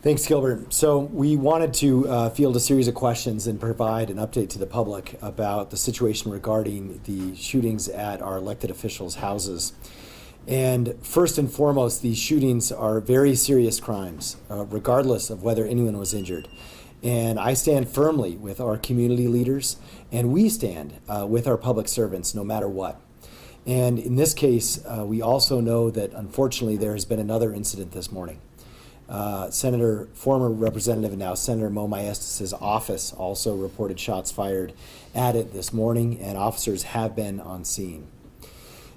Thanks, Gilbert. So we wanted to field a series of questions and provide an update to the public about the situation regarding the shootings at our elected officials' houses. And first and foremost, these shootings are very serious crimes, regardless of whether anyone was injured. And I stand firmly with our community leaders, and we stand with our public servants no matter what. And in this case, we also know that unfortunately there has been another incident this morning. Former Representative and now Senator Mo Maestas' office also reported shots fired at it this morning, and officers have been on scene.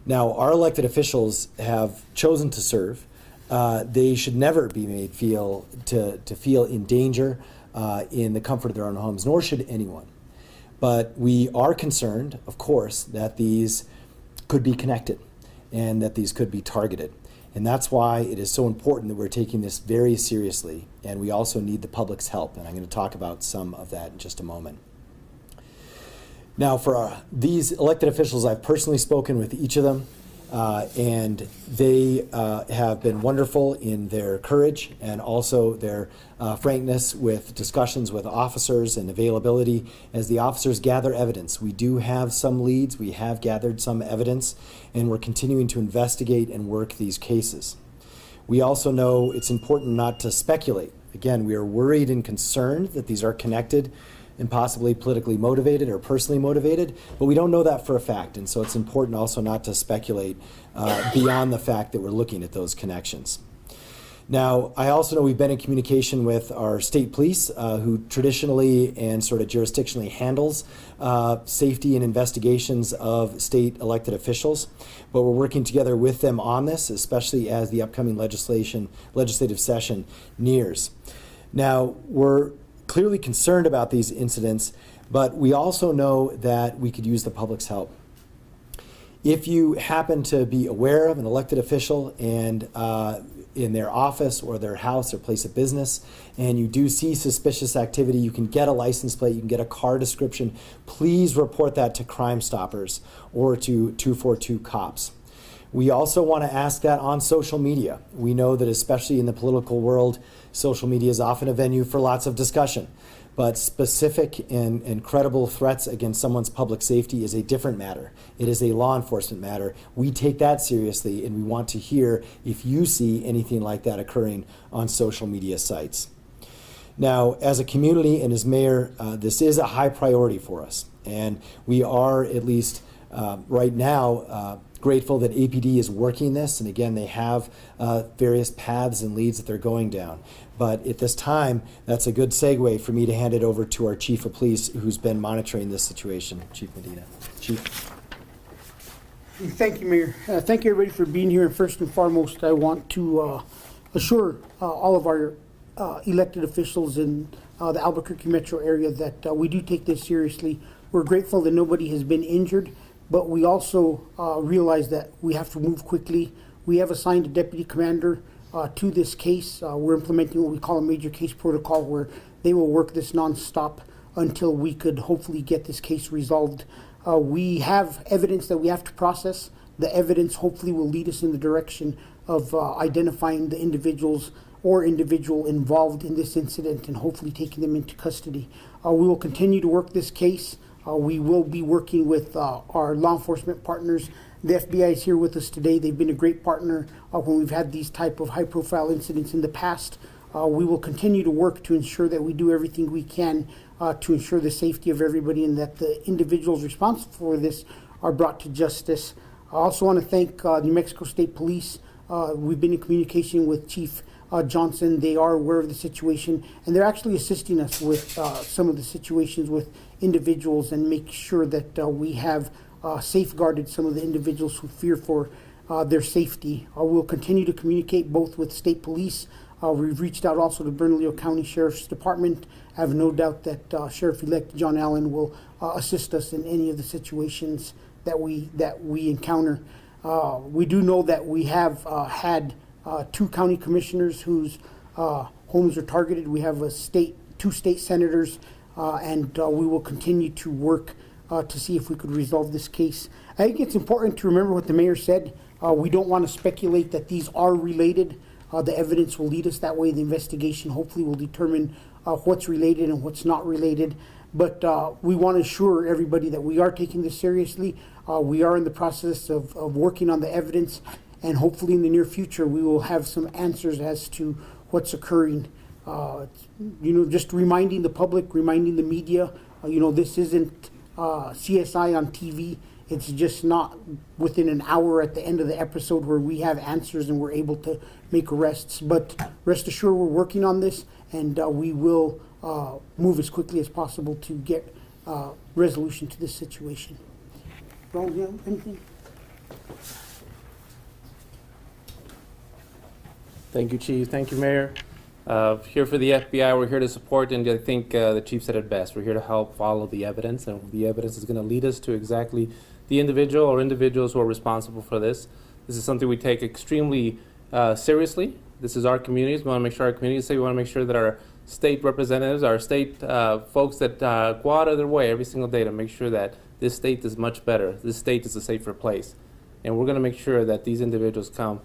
Now, our elected officials have chosen to serve. They should never be made feel in danger in the comfort of their own homes, nor should anyone. But we are concerned, of course, that these could be connected and that these could be targeted. And that's why it is so important that we're taking this very seriously, and we also need the public's help, and I'm going to talk about some of that in just a moment. Now, for these elected officials, I've personally spoken with each of them, and they have been wonderful in their courage and also their frankness with discussions with officers and availability as the officers gather evidence. We do have some leads, we have gathered some evidence, and we're continuing to investigate and work these cases. We also know it's important not to speculate. Again, we are worried and concerned that these are connected and possibly politically motivated or personally motivated, but we don't know that for a fact, and so it's important also not to speculate beyond the fact that we're looking at those connections. Now, I also know we've been in communication with our state police, who traditionally and sort of jurisdictionally handles safety and investigations of state elected officials, but we're working together with them on this, especially as the upcoming legislative session nears. Now, we're clearly concerned about these incidents, but we also know that we could use the public's help. If you happen to be aware of an elected official and in their office or their house or place of business, and you do see suspicious activity, you can get a license plate, you can get a car description, please report that to Crime Stoppers or to 242 Cops. We also want to ask that on social media. We know that especially in the political world, social media is often a venue for lots of discussion, but specific and credible threats against someone's public safety is a different matter. It is a law enforcement matter. We take that seriously, and we want to hear if you see anything like that occurring on social media sites. Now, as a community and as mayor, this is a high priority for us, and we are, at least right now, grateful that APD is working this, and again, they have various paths and leads that they're going down. But at this time, that's a good segue for me to hand it over to our Chief of Police, who's been monitoring this situation, Chief Medina. Chief. Thank you, Mayor. Thank you, everybody, for being here. And first and foremost, I want to assure all of our elected officials in the Albuquerque metro area that we do take this seriously. We're grateful that nobody has been injured, but we also realize that we have to move quickly. We have assigned a deputy commander to this case. We're implementing what we call a major case protocol, where they will work this nonstop until we could hopefully get this case resolved. We have evidence that we have to process. The evidence hopefully will lead us in the direction of identifying the individuals or individual involved in this incident and hopefully taking them into custody. We will continue to work this case. We will be working with our law enforcement partners. The FBI is here with us today. They've been a great partner when we've had these type of high-profile incidents in the past. We will continue to work to ensure that we do everything we can to ensure the safety of everybody and that the individuals responsible for this are brought to justice. I also want to thank New Mexico State Police. We've been in communication with Chief Johnson. They are aware of the situation, and they're actually assisting us with some of the situations with individuals and make sure that we have safeguarded some of the individuals who fear for their safety. We'll continue to communicate both with state police. We've reached out also to Bernalillo County Sheriff's Department. I have no doubt that Sheriff-elect John Allen will assist us in any of the situations that we encounter. We do know that we have had 2 county commissioners whose homes are targeted. We have 2 state senators, and we will continue to work to see if we could resolve this case. I think it's important to remember what the mayor said. We don't want to speculate that these are related. The evidence will lead us that way. The investigation hopefully will determine what's related and what's not related. But we want to assure everybody that we are taking this seriously. We are in the process of working on the evidence, and hopefully in the near future we will have some answers as to what's occurring. Just reminding the public, reminding the media, this isn't CSI on TV. It's just not within an hour at the end of the episode where we have answers and we're able to make arrests. But rest assured, we're working on this, and we will move as quickly as possible to get resolution to this situation. Ron, you have anything? Thank you, Chief. Thank you, Mayor. Here for the FBI, we're here to support, and I think the Chief said it best. We're here to help follow the evidence, and the evidence is going to lead us to exactly the individual or individuals who are responsible for this. This is something we take extremely seriously. This is our communities. We want to make sure our communities say we want to make sure that our state representatives, our state folks that go out of their way every single day to make sure that this state is much better. This state is a safer place. And we're going to make sure that these individuals come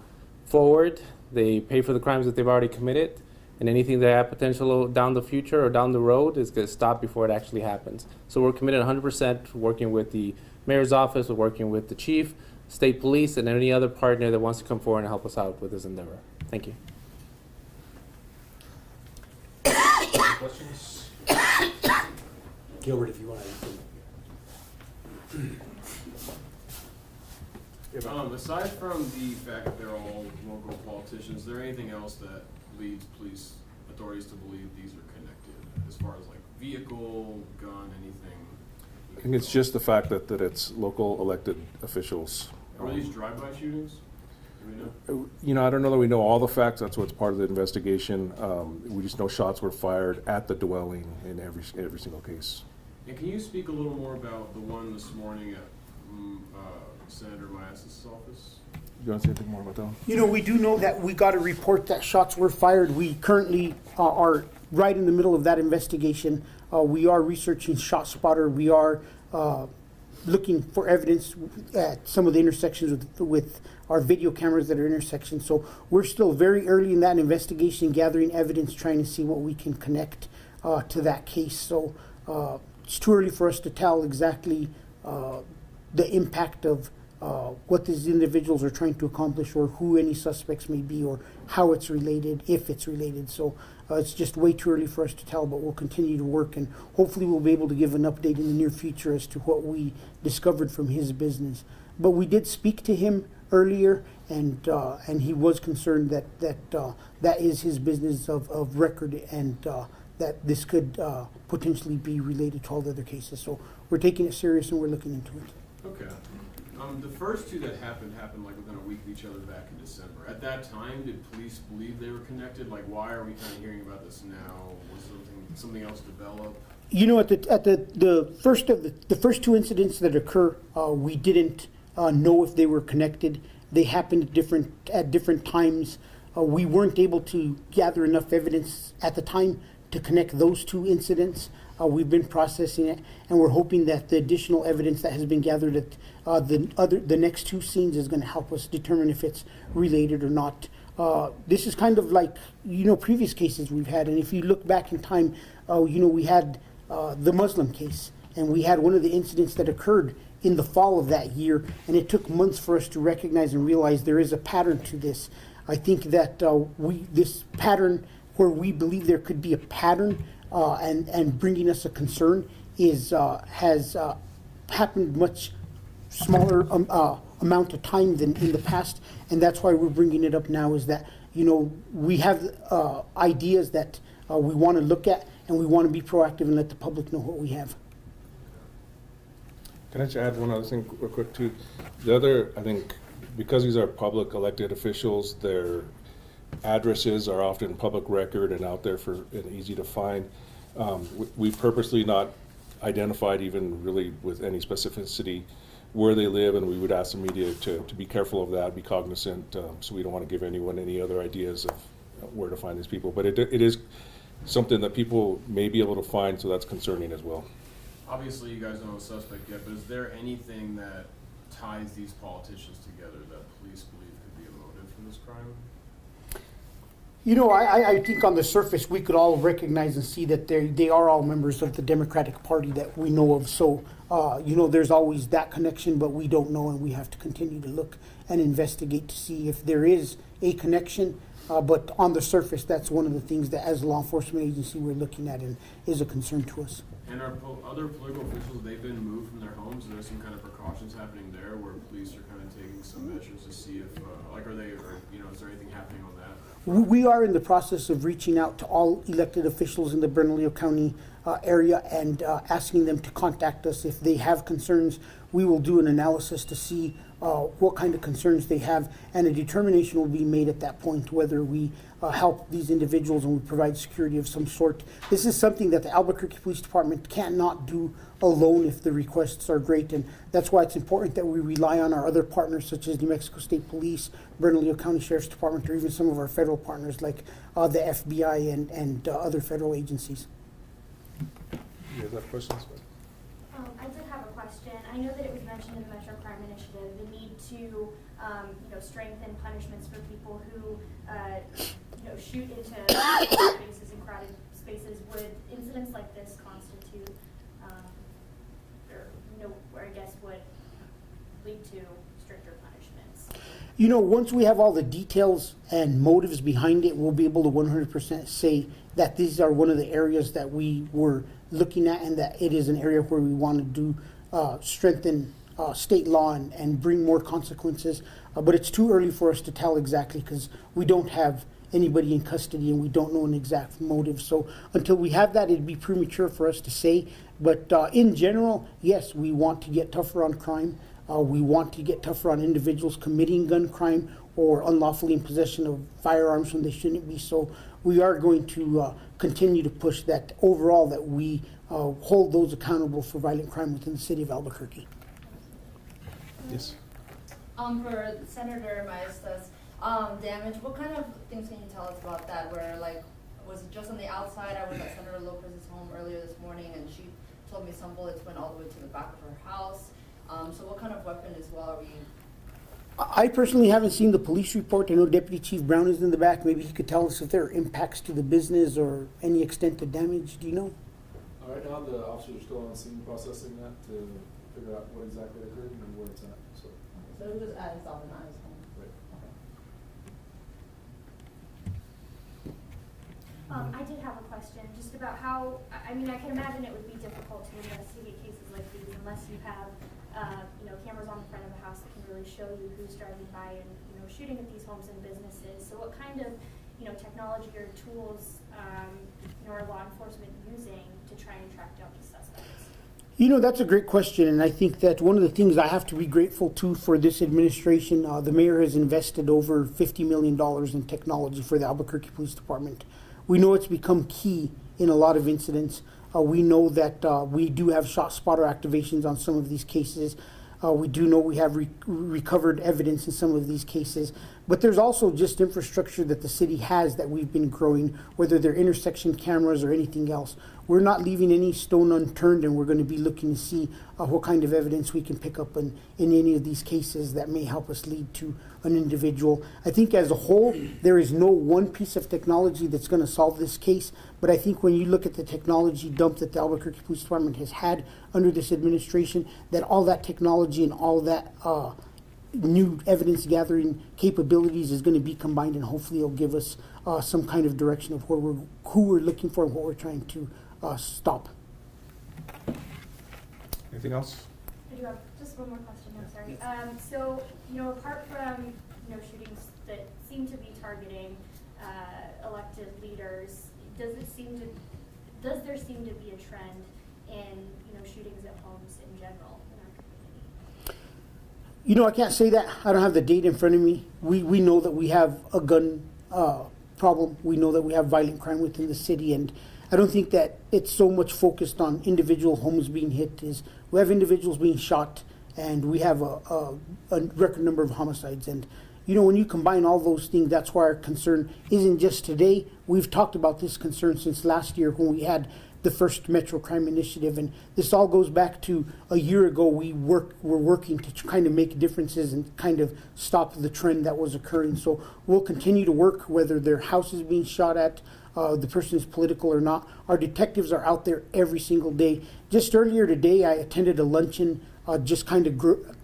forward, they pay for the crimes that they've already committed, and anything that have potential down the future or down the road is going to stop before it actually happens. So we're committed 100% working with the mayor's office, we're working with the chief, state police, and any other partner that wants to come forward and help us out with this endeavor. Thank you. Questions? Gilbert, if you want to. Aside from the fact that they're all local politicians, is there anything else that leads police authorities to believe these are connected, as far as like vehicle, gun, anything? I think it's just the fact that it's local elected officials. Are these drive-by shootings? Do we know? I don't know that we know all the facts. That's what's part of the investigation. We just know shots were fired at the dwelling in every single case. And can you speak a little more about the one this morning at Senator Maestas' office? You want to say anything more about that one? We do know that we got a report that shots were fired. We currently are right in the middle of that investigation. We are researching ShotSpotter. We are looking for evidence at some of the intersections with our video cameras that are intersections. So we're still very early in that investigation, gathering evidence, trying to see what we can connect to that case. So it's too early for us to tell exactly the impact of what these individuals are trying to accomplish, or who any suspects may be, or how it's related, if it's related. So it's just way too early for us to tell, but we'll continue to work, and hopefully we'll be able to give an update in the near future as to what we discovered from his business. But we did speak to him earlier, and he was concerned that is his business of record, and that this could potentially be related to all the other cases. So we're taking it serious and we're looking into it. Okay. The first two that happened like within a week of each other back in December. At that time, did police believe they were connected? Like, why are we kind of hearing about this now? Was something else develop? At the first two incidents that occur, we didn't know if they were connected. They happened at different times. We weren't able to gather enough evidence at the time to connect those two incidents. We've been processing it, and we're hoping that the additional evidence that has been gathered at the next two scenes is going to help us determine if it's related or not. This is kind of like previous cases we've had, and if you look back in time, we had the Muslim case, and we had one of the incidents that occurred in the fall of that year, and it took months for us to recognize and realize there is a pattern to this. I think that this pattern, where we believe there could be a pattern and bringing us a concern, has happened much smaller amount of time than in the past, and that's why we're bringing it up now. Is that we have ideas that we want to look at, and we want to be proactive and let the public know what we have. Can I just add one other thing real quick too? The other, I think, because these are public elected officials, their addresses are often public record and out there and easy to find. We've purposely not identified, even really with any specificity, where they live, and we would ask the media to be careful of that, be cognizant, so we don't want to give anyone any other ideas of where to find these people. But it is something that people may be able to find, so that's concerning as well. Obviously, you guys don't know the suspect yet, but is there anything that ties these politicians together that police believe could be a motive for this crime? You know, I think on the surface we could all recognize and see that they are all members of the Democratic Party that we know of. So, you know, there's always that connection, but we don't know, and we have to continue to look and investigate to see if there is a connection. But on the surface, that's one of the things that, as a law enforcement agency, we're looking at and is a concern to us. And are other political officials, they've been moved from their homes? Are there some kind of precautions happening there where police are kind of taking some measures to see if, is there anything happening on that? We are in the process of reaching out to all elected officials in the Bernalillo County area and asking them to contact us if they have concerns. We will do an analysis to see what kind of concerns they have, and a determination will be made at that point whether we help these individuals and we provide security of some sort. This is something that the Albuquerque Police Department cannot do alone if the requests are great, and that's why it's important that we rely on our other partners such as New Mexico State Police, Bernalillo County Sheriff's Department, or even some of our federal partners like the FBI and other federal agencies. You guys have questions? I did have a question. I know that it was mentioned in the Metro Crime Initiative, the need to, strengthen punishments for people who, shoot into spaces and crowded spaces. Would incidents like this constitute, would lead to stricter punishments? You know, once we have all the details and motives behind it, we'll be able to 100% say that these are one of the areas that we were looking at and that it is an area where we want to do strengthen state law and bring more consequences. But it's too early for us to tell exactly because we don't have anybody in custody and we don't know an exact motive. So until we have that, it'd be premature for us to say. But in general, yes, we want to get tougher on crime. We want to get tougher on individuals committing gun crime or unlawfully in possession of firearms when they shouldn't be. So we are going to continue to push that overall, that we hold those accountable for violent crime within the city of Albuquerque. Yes. For Senator Maestas, damage, what kind of things can you tell us about that? Where, like, was it just on the outside? I was at Senator Lopez's home earlier this morning, and she told me some bullets went all the way to the back of her house. So what kind of weapon as well are we? I personally haven't seen the police report. I know Deputy Chief Brown is in the back. Maybe he could tell us if there are impacts to the business or any extent of damage. Do you know? Right now, the officers are still on scene processing that to figure out what exactly occurred and where it's at. So it was at his office, not his home. right. I did have a question just about how, I can imagine it would be difficult to investigate cases like these unless you have, cameras on the front of the house that can really show you who's driving by and, shooting at these homes and businesses. So what kind of, technology or tools, are law enforcement using to try and track down these suspects? That's a great question, and I think that one of the things I have to be grateful to for this administration, the mayor has invested over $50 million in technology for the Albuquerque Police Department. We know it's become key in a lot of incidents. We know that we do have shot spotter activations on some of these cases. We do know we have recovered evidence in some of these cases, but there's also just infrastructure that the city has that we've been growing, whether they're intersection cameras or anything else. We're not leaving any stone unturned, and we're going to be looking to see what kind of evidence we can pick up in any of these cases that may help us lead to an individual. I think as a whole, there is no one piece of technology that's going to solve this case, but I think when you look at the technology dump that the Albuquerque Police Department has had under this administration, that all that technology and all that new evidence gathering capabilities is going to be combined, and hopefully it'll give us some kind of direction of who we're looking for and what we're trying to stop. Anything else? I do have just one more question, I'm sorry. So, apart from, shootings that seem to be targeting elected leaders, does there seem to be a trend in, shootings at homes in general in our community? I can't say that. I don't have the data in front of me. We know that we have a gun problem. We know that we have violent crime within the city, and I don't think that it's so much focused on individual homes being hit. We have individuals being shot, and we have a record number of homicides. And when you combine all those things, that's why our concern isn't just today. We've talked about this concern since last year when we had the first Metro Crime Initiative. And this all goes back to a year ago. We're working to kind of make differences and kind of stop the trend that was occurring. So we'll continue to work whether their house is being shot at, the person is political or not. Our detectives are out there every single day. Just earlier today, I attended a luncheon just kind of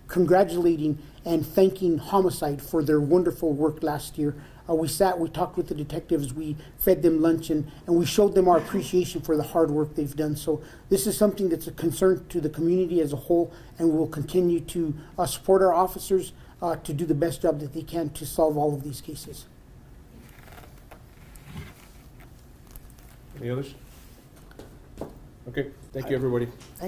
congratulating and thanking Homicide for their wonderful work last year. We talked with the detectives, we fed them luncheon, and we showed them our appreciation for the hard work they've done. So this is something that's a concern to the community as a whole, and we'll continue to support our officers to do the best job that they can to solve all of these cases. Any others? Okay, thank you, everybody.